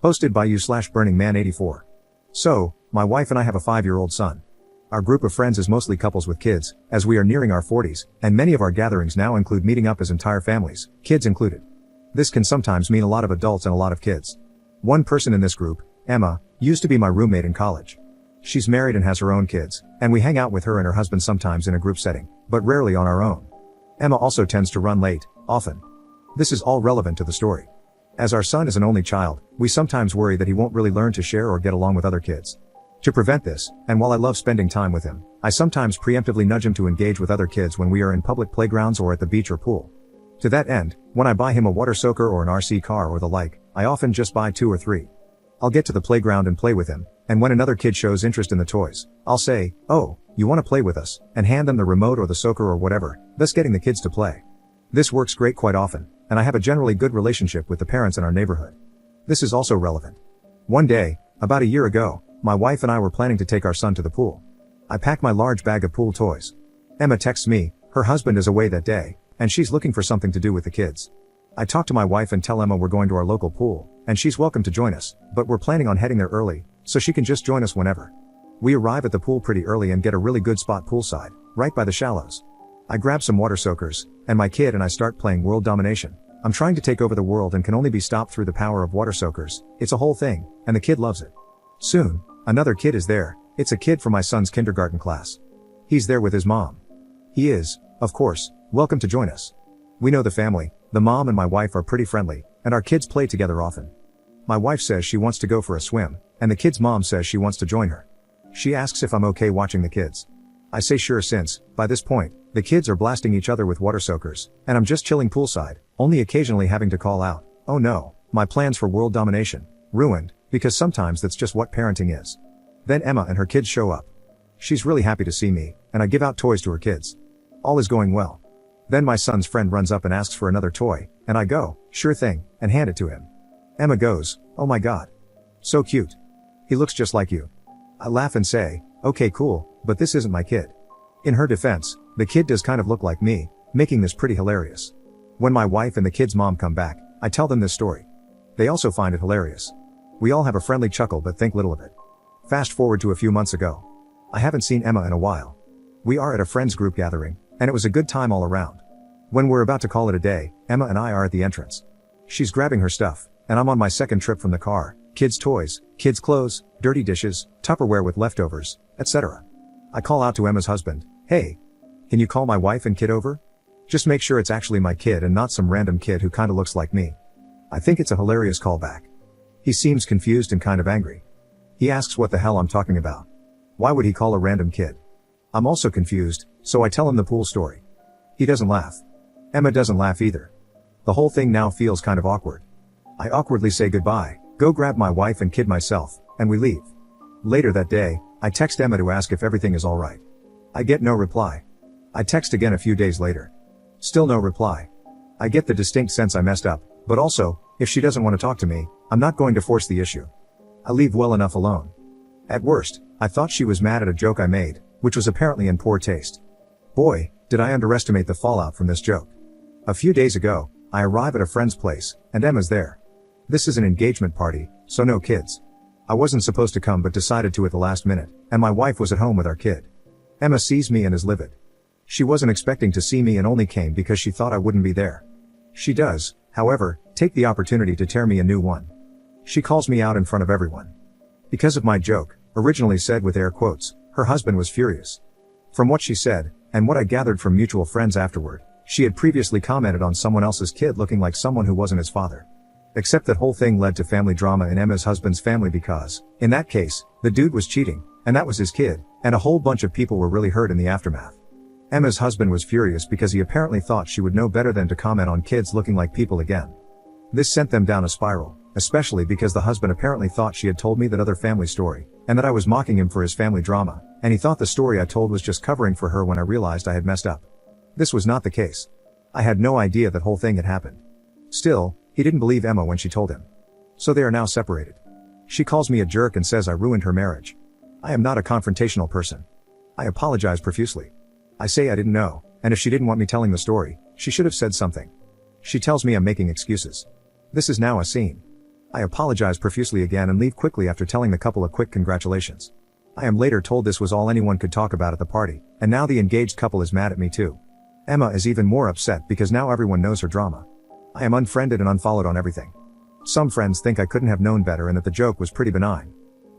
Hosted by you/BurningMan84. So, my wife and I have a 5-year-old son. Our group of friends is mostly couples with kids, as we are nearing our 40s, and many of our gatherings now include meeting up as entire families, kids included. This can sometimes mean a lot of adults and a lot of kids. One person in this group, Emma, used to be my roommate in college. She's married and has her own kids, and we hang out with her and her husband sometimes in a group setting, but rarely on our own. Emma also tends to run late, often. This is all relevant to the story. As our son is an only child, we sometimes worry that he won't really learn to share or get along with other kids. To prevent this, and while I love spending time with him, I sometimes preemptively nudge him to engage with other kids when we are in public playgrounds or at the beach or pool. To that end, when I buy him a water soaker or an RC car or the like, I often just buy 2 or 3. I'll get to the playground and play with him, and when another kid shows interest in the toys, I'll say, "Oh, you want to play with us," and hand them the remote or the soaker or whatever, thus getting the kids to play. This works great quite often, and I have a generally good relationship with the parents in our neighborhood. This is also relevant. One day, about a year ago, my wife and I were planning to take our son to the pool. I packed my large bag of pool toys. Emma texts me, her husband is away that day, and she's looking for something to do with the kids. I talk to my wife and tell Emma we're going to our local pool, and she's welcome to join us, but we're planning on heading there early, so she can just join us whenever. We arrive at the pool pretty early and get a really good spot poolside, right by the shallows. I grab some water soakers, and my kid and I start playing World Domination. I'm trying to take over the world and can only be stopped through the power of water soakers. It's a whole thing, and the kid loves it. Soon, another kid is there. It's a kid from my son's kindergarten class. He's there with his mom. He is, of course, welcome to join us. We know the family, the mom and my wife are pretty friendly, and our kids play together often. My wife says she wants to go for a swim, and the kid's mom says she wants to join her. She asks if I'm okay watching the kids. I say sure since, by this point, the kids are blasting each other with water soakers, and I'm just chilling poolside, only occasionally having to call out, "Oh no, my plans for world domination, ruined," because sometimes that's just what parenting is. Then Emma and her kids show up. She's really happy to see me, and I give out toys to her kids. All is going well. Then my son's friend runs up and asks for another toy, and I go, "Sure thing," and hand it to him. Emma goes, "Oh my god. So cute. He looks just like you." I laugh and say, "Okay cool, but this isn't my kid." In her defense, the kid does kind of look like me, making this pretty hilarious. When my wife and the kid's mom come back, I tell them this story. They also find it hilarious. We all have a friendly chuckle but think little of it. Fast forward to a few months ago. I haven't seen Emma in a while. We are at a friends group gathering, and it was a good time all around. When we're about to call it a day, Emma and I are at the entrance. She's grabbing her stuff, and I'm on my second trip from the car, kids' toys, kids' clothes, dirty dishes, Tupperware with leftovers, etc. I call out to Emma's husband, "Hey, can you call my wife and kid over? Just make sure it's actually my kid and not some random kid who kinda looks like me." I think it's a hilarious callback. He seems confused and kind of angry. He asks what the hell I'm talking about. Why would he call a random kid? I'm also confused, so I tell him the pool story. He doesn't laugh. Emma doesn't laugh either. The whole thing now feels kind of awkward. I awkwardly say goodbye, go grab my wife and kid myself, and we leave. Later that day, I text Emma to ask if everything is alright. I get no reply. I text again a few days later. Still no reply. I get the distinct sense I messed up, but also, if she doesn't want to talk to me, I'm not going to force the issue. I leave well enough alone. At worst, I thought she was mad at a joke I made, which was apparently in poor taste. Boy, did I underestimate the fallout from this joke. A few days ago, I arrive at a friend's place, and Emma's there. This is an engagement party, so no kids. I wasn't supposed to come but decided to at the last minute, and my wife was at home with our kid. Emma sees me and is livid. She wasn't expecting to see me and only came because she thought I wouldn't be there. She does, however, take the opportunity to tear me a new one. She calls me out in front of everyone. Because of my joke, originally said with air quotes, her husband was furious. From what she said, and what I gathered from mutual friends afterward, she had previously commented on someone else's kid looking like someone who wasn't his father. Except that whole thing led to family drama in Emma's husband's family because, in that case, the dude was cheating, and that was his kid, and a whole bunch of people were really hurt in the aftermath. Emma's husband was furious because he apparently thought she would know better than to comment on kids looking like people again. This sent them down a spiral, especially because the husband apparently thought she had told me that other family story, and that I was mocking him for his family drama, and he thought the story I told was just covering for her when I realized I had messed up. This was not the case. I had no idea that whole thing had happened. Still, he didn't believe Emma when she told him. So they are now separated. She calls me a jerk and says I ruined her marriage. I am not a confrontational person. I apologize profusely. I say I didn't know, and if she didn't want me telling the story, she should have said something. She tells me I'm making excuses. This is now a scene. I apologize profusely again and leave quickly after telling the couple a quick congratulations. I am later told this was all anyone could talk about at the party, and now the engaged couple is mad at me too. Emma is even more upset because now everyone knows her drama. I am unfriended and unfollowed on everything. Some friends think I couldn't have known better and that the joke was pretty benign.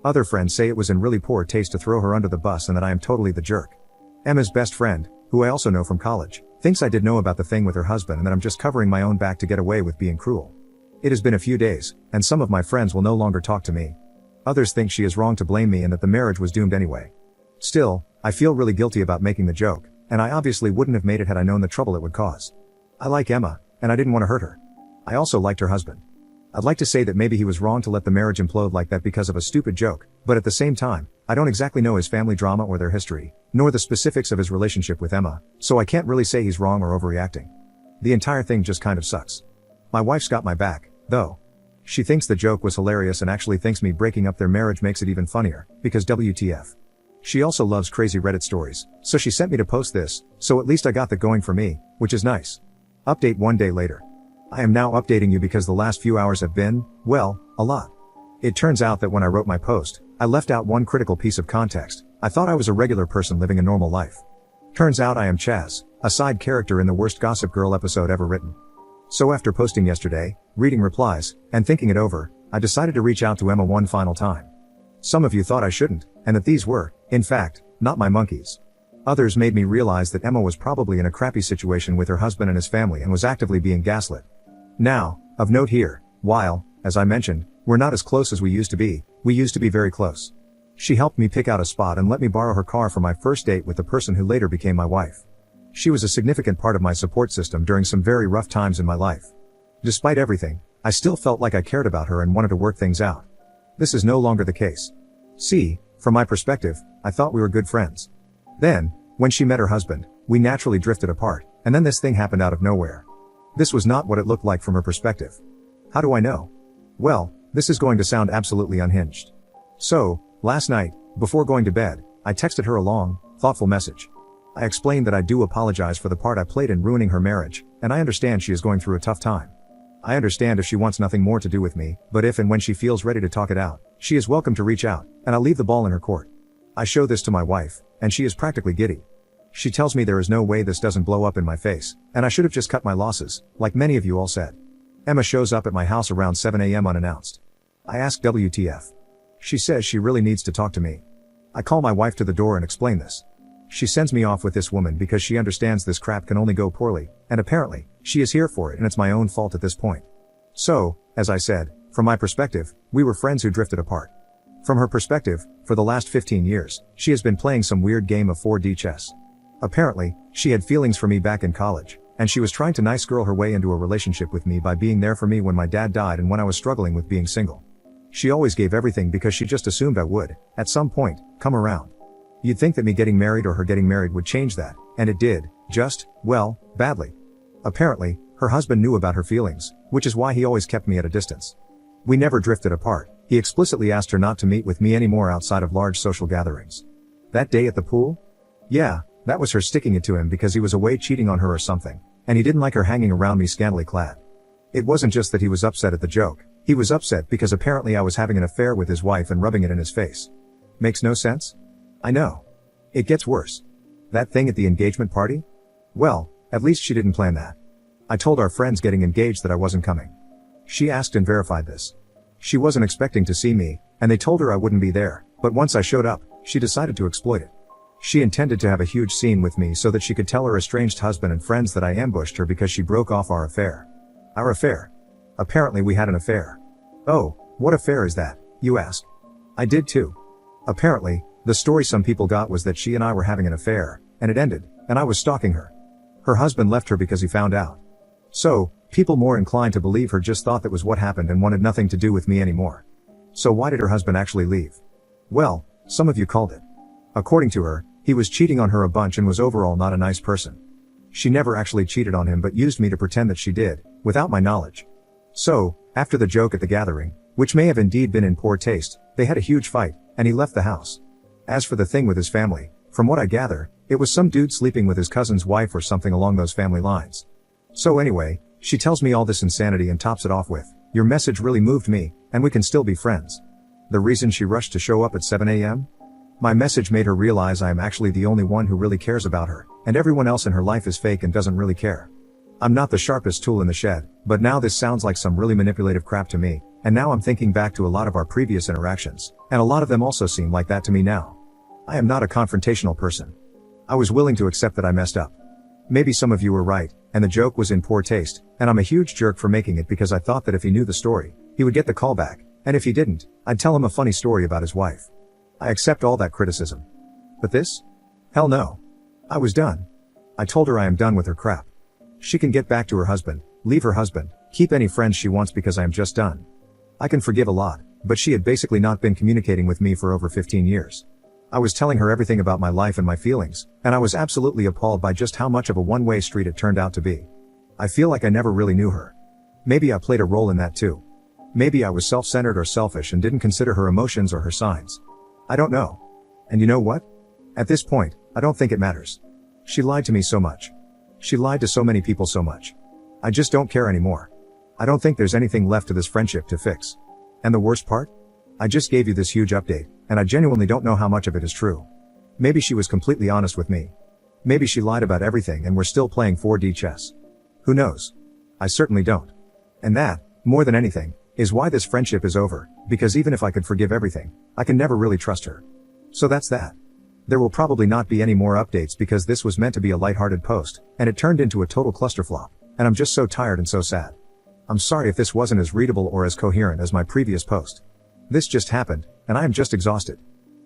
Other friends say it was in really poor taste to throw her under the bus and that I am totally the jerk. Emma's best friend, who I also know from college, thinks I did know about the thing with her husband and that I'm just covering my own back to get away with being cruel. It has been a few days, and some of my friends will no longer talk to me. Others think she is wrong to blame me and that the marriage was doomed anyway. Still, I feel really guilty about making the joke, and I obviously wouldn't have made it had I known the trouble it would cause. I like Emma, and I didn't want to hurt her. I also liked her husband. I'd like to say that maybe he was wrong to let the marriage implode like that because of a stupid joke, but at the same time, I don't exactly know his family drama or their history, nor the specifics of his relationship with Emma, so I can't really say he's wrong or overreacting. The entire thing just kind of sucks. My wife's got my back, though. She thinks the joke was hilarious and actually thinks me breaking up their marriage makes it even funnier, because WTF. She also loves crazy Reddit stories, so she sent me to post this, so at least I got that going for me, which is nice. Update 1 day later. I am now updating you because the last few hours have been, well, a lot. It turns out that when I wrote my post, I left out one critical piece of context. I thought I was a regular person living a normal life. Turns out I am Chaz, a side character in the worst Gossip Girl episode ever written. So after posting yesterday, reading replies, and thinking it over, I decided to reach out to Emma one final time. Some of you thought I shouldn't, and that these were, in fact, not my monkeys. Others made me realize that Emma was probably in a crappy situation with her husband and his family and was actively being gaslit. Now, of note here, while, as I mentioned, we're not as close as we used to be very close. She helped me pick out a spot and let me borrow her car for my first date with the person who later became my wife. She was a significant part of my support system during some very rough times in my life. Despite everything, I still felt like I cared about her and wanted to work things out. This is no longer the case. See, from my perspective, I thought we were good friends. Then, when she met her husband, we naturally drifted apart, and then this thing happened out of nowhere. This was not what it looked like from her perspective. How do I know? Well, this is going to sound absolutely unhinged. So, last night, before going to bed, I texted her a long, thoughtful message. I explained that I do apologize for the part I played in ruining her marriage, and I understand she is going through a tough time. I understand if she wants nothing more to do with me, but if and when she feels ready to talk it out, she is welcome to reach out, and I'll leave the ball in her court. I show this to my wife, and she is practically giddy. She tells me there is no way this doesn't blow up in my face, and I should have just cut my losses, like many of you all said. Emma shows up at my house around 7 a.m. unannounced. I ask WTF. She says she really needs to talk to me. I call my wife to the door and explain this. She sends me off with this woman because she understands this crap can only go poorly, and apparently, she is here for it and it's my own fault at this point. So, as I said, from my perspective, we were friends who drifted apart. From her perspective, for the last 15 years, she has been playing some weird game of 4D chess. Apparently, she had feelings for me back in college, and she was trying to nice girl her way into a relationship with me by being there for me when my dad died and when I was struggling with being single. She always gave everything because she just assumed I would, at some point, come around. You'd think that me getting married or her getting married would change that, and it did, just, well, badly. Apparently, her husband knew about her feelings, which is why he always kept me at a distance. We never drifted apart. He explicitly asked her not to meet with me anymore outside of large social gatherings. That day at the pool? Yeah, that was her sticking it to him because he was away cheating on her or something, and he didn't like her hanging around me scantily clad. It wasn't just that he was upset at the joke, he was upset because apparently I was having an affair with his wife and rubbing it in his face. Makes no sense? I know. It gets worse. That thing at the engagement party? Well, at least she didn't plan that. I told our friends getting engaged that I wasn't coming. She asked and verified this. She wasn't expecting to see me, and they told her I wouldn't be there, but once I showed up, she decided to exploit it. She intended to have a huge scene with me so that she could tell her estranged husband and friends that I ambushed her because she broke off our affair. Our affair? Apparently we had an affair. Oh, what affair is that, you ask? I did too. Apparently, the story some people got was that she and I were having an affair, and it ended, and I was stalking her. Her husband left her because he found out. So, people more inclined to believe her just thought that was what happened and wanted nothing to do with me anymore. So why did her husband actually leave? Well, some of you called it. According to her, he was cheating on her a bunch and was overall not a nice person. She never actually cheated on him but used me to pretend that she did, without my knowledge. So, after the joke at the gathering, which may have indeed been in poor taste, they had a huge fight, and he left the house. As for the thing with his family, from what I gather, it was some dude sleeping with his cousin's wife or something along those family lines. So anyway, she tells me all this insanity and tops it off with, Your message really moved me, and we can still be friends. The reason she rushed to show up at 7 a.m.? My message made her realize I am actually the only one who really cares about her, and everyone else in her life is fake and doesn't really care. I'm not the sharpest tool in the shed, but now this sounds like some really manipulative crap to me, and now I'm thinking back to a lot of our previous interactions, and a lot of them also seem like that to me now. I am not a confrontational person. I was willing to accept that I messed up. Maybe some of you were right, and the joke was in poor taste, and I'm a huge jerk for making it because I thought that if he knew the story, he would get the call back, and if he didn't, I'd tell him a funny story about his wife. I accept all that criticism. But this? Hell no. I was done. I told her I am done with her crap. She can get back to her husband, leave her husband, keep any friends she wants because I am just done. I can forgive a lot, but she had basically not been communicating with me for over 15 years. I was telling her everything about my life and my feelings, and I was absolutely appalled by just how much of a one-way street it turned out to be. I feel like I never really knew her. Maybe I played a role in that too. Maybe I was self-centered or selfish and didn't consider her emotions or her signs. I don't know. And you know what? At this point, I don't think it matters. She lied to me so much. She lied to so many people so much. I just don't care anymore. I don't think there's anything left to this friendship to fix. And the worst part? I just gave you this huge update, and I genuinely don't know how much of it is true. Maybe she was completely honest with me. Maybe she lied about everything and we're still playing 4D chess. Who knows? I certainly don't. And that, more than anything, is why this friendship is over, because even if I could forgive everything, I can never really trust her. So that's that. There will probably not be any more updates because this was meant to be a lighthearted post, and it turned into a total clusterflop, and I'm just so tired and so sad. I'm sorry if this wasn't as readable or as coherent as my previous post. This just happened, and I am just exhausted.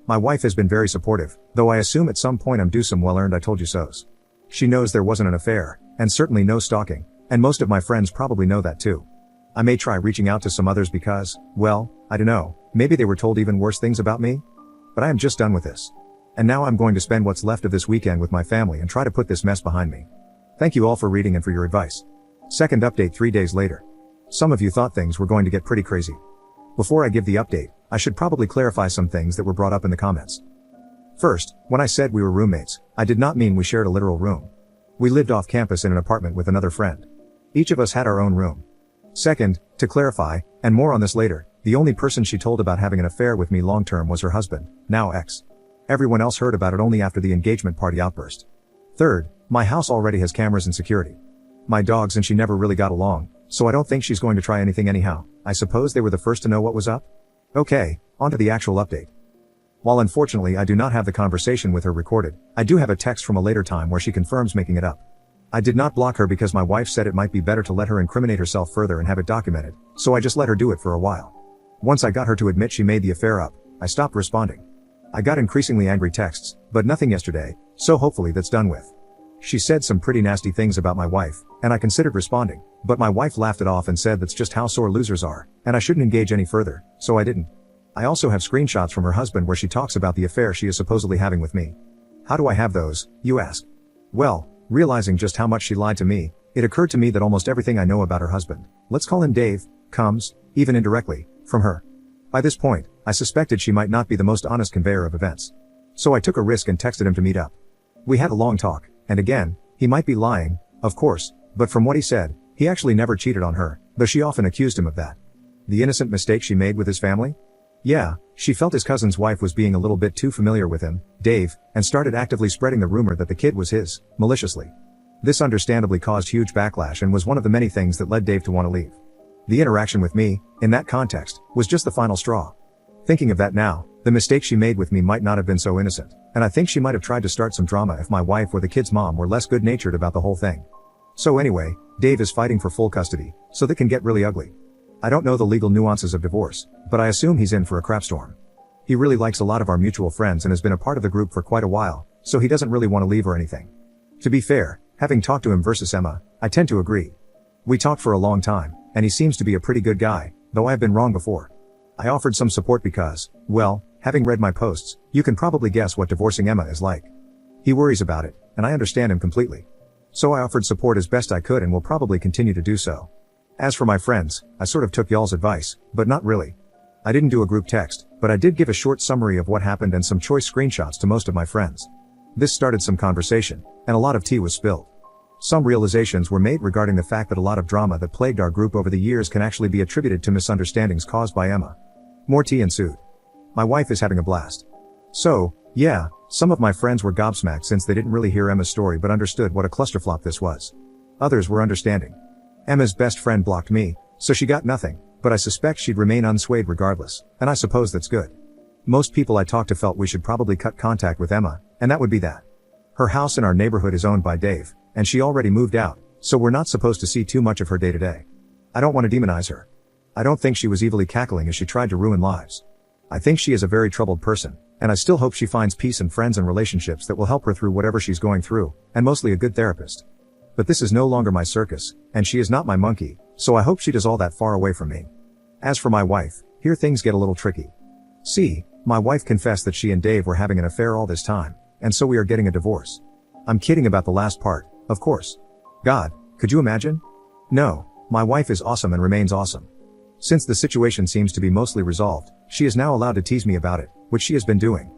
My wife has been very supportive, though I assume at some point I'm due some well-earned I told you so's. She knows there wasn't an affair, and certainly no stalking, and most of my friends probably know that too. I may try reaching out to some others because, well, I don't know, maybe they were told even worse things about me? But I am just done with this. And now I'm going to spend what's left of this weekend with my family and try to put this mess behind me. Thank you all for reading and for your advice. Second update 3 days later. Some of you thought things were going to get pretty crazy. Before I give the update, I should probably clarify some things that were brought up in the comments. First, when I said we were roommates, I did not mean we shared a literal room. We lived off campus in an apartment with another friend. Each of us had our own room. Second, to clarify, and more on this later, the only person she told about having an affair with me long-term was her husband, now ex. Everyone else heard about it only after the engagement party outburst. Third, my house already has cameras and security. My dogs and she never really got along, so I don't think she's going to try anything anyhow. I suppose they were the first to know what was up? Okay, on to the actual update. While unfortunately I do not have the conversation with her recorded, I do have a text from a later time where she confirms making it up. I did not block her because my wife said it might be better to let her incriminate herself further and have it documented, so I just let her do it for a while. Once I got her to admit she made the affair up, I stopped responding. I got increasingly angry texts, but nothing yesterday, so hopefully that's done with. She said some pretty nasty things about my wife, and I considered responding, but my wife laughed it off and said that's just how sore losers are, and I shouldn't engage any further, so I didn't. I also have screenshots from her husband where she talks about the affair she is supposedly having with me. How do I have those, you ask? Well, realizing just how much she lied to me, it occurred to me that almost everything I know about her husband, let's call him Dave, comes, even indirectly, from her. By this point, I suspected she might not be the most honest conveyor of events. So I took a risk and texted him to meet up. We had a long talk, and again, he might be lying, of course, but from what he said, he actually never cheated on her, though she often accused him of that. The innocent mistake she made with his family? Yeah, she felt his cousin's wife was being a little bit too familiar with him, Dave, and started actively spreading the rumor that the kid was his, maliciously. This understandably caused huge backlash and was one of the many things that led Dave to want to leave. The interaction with me, in that context, was just the final straw. Thinking of that now, the mistake she made with me might not have been so innocent, and I think she might have tried to start some drama if my wife or the kid's mom were less good-natured about the whole thing. So anyway, Dave is fighting for full custody, so that can get really ugly. I don't know the legal nuances of divorce, but I assume he's in for a crapstorm. He really likes a lot of our mutual friends and has been a part of the group for quite a while, so he doesn't really want to leave or anything. To be fair, having talked to him versus Emma, I tend to agree. We talked for a long time, and he seems to be a pretty good guy, though I have been wrong before. I offered some support because, well, having read my posts, you can probably guess what divorcing Emma is like. He worries about it, and I understand him completely. So I offered support as best I could and will probably continue to do so. As for my friends, I sort of took y'all's advice, but not really. I didn't do a group text, but I did give a short summary of what happened and some choice screenshots to most of my friends. This started some conversation, and a lot of tea was spilled. Some realizations were made regarding the fact that a lot of drama that plagued our group over the years can actually be attributed to misunderstandings caused by Emma. More tea ensued. My wife is having a blast. So, yeah, some of my friends were gobsmacked since they didn't really hear Emma's story but understood what a clusterflop this was. Others were understanding. Emma's best friend blocked me, so she got nothing, but I suspect she'd remain unswayed regardless, and I suppose that's good. Most people I talked to felt we should probably cut contact with Emma, and that would be that. Her house in our neighborhood is owned by Dave, and she already moved out, so we're not supposed to see too much of her day to day. I don't want to demonize her. I don't think she was evilly cackling as she tried to ruin lives. I think she is a very troubled person, and I still hope she finds peace and friends and relationships that will help her through whatever she's going through, and mostly a good therapist. But this is no longer my circus, and she is not my monkey, so I hope she does all that far away from me. As for my wife, here things get a little tricky. See, my wife confessed that she and Dave were having an affair all this time, and so we are getting a divorce. I'm kidding about the last part, of course. God, could you imagine? No, my wife is awesome and remains awesome. Since the situation seems to be mostly resolved, she is now allowed to tease me about it, which she has been doing.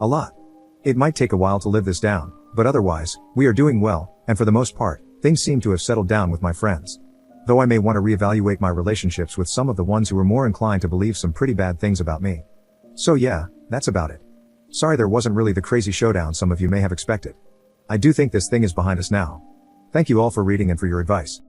A lot. It might take a while to live this down, but otherwise, we are doing well, and for the most part, things seem to have settled down with my friends. Though I may want to reevaluate my relationships with some of the ones who are more inclined to believe some pretty bad things about me. So yeah, that's about it. Sorry there wasn't really the crazy showdown some of you may have expected. I do think this thing is behind us now. Thank you all for reading and for your advice.